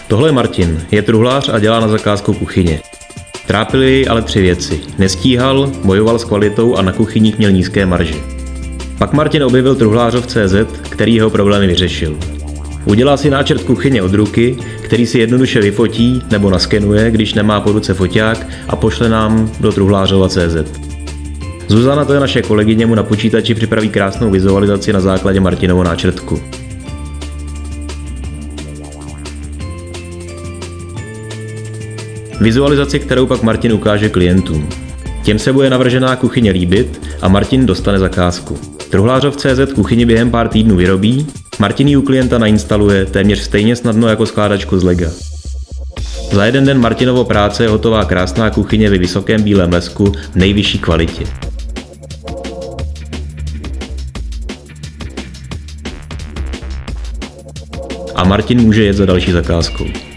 Tohle je Martin, je truhlář a dělá na zakázku kuchyně. Trápily jej ale 3 věci. Nestíhal, bojoval s kvalitou a na kuchyních měl nízké marže. Pak Martin objevil Truhlářov.cz, který jeho problémy vyřešil. Udělá si náčrt kuchyně od ruky, který si jednoduše vyfotí nebo naskenuje, když nemá po ruce foťák, a pošle nám do Truhlářova.cz. Zuzana, to je naše kolegyně, mu na počítači připraví krásnou vizualizaci na základě Martinovo náčrtku. Vizualizaci, kterou pak Martin ukáže klientům. Těm se bude navržená kuchyně líbit a Martin dostane zakázku. Truhlářov.cz kuchyni během pár týdnů vyrobí, Martin ji u klienta nainstaluje téměř stejně snadno jako skládačku z lega. Za jeden den Martinovo práce je hotová krásná kuchyně ve vysokém bílém lesku v nejvyšší kvalitě. A Martin může jet za další zakázkou.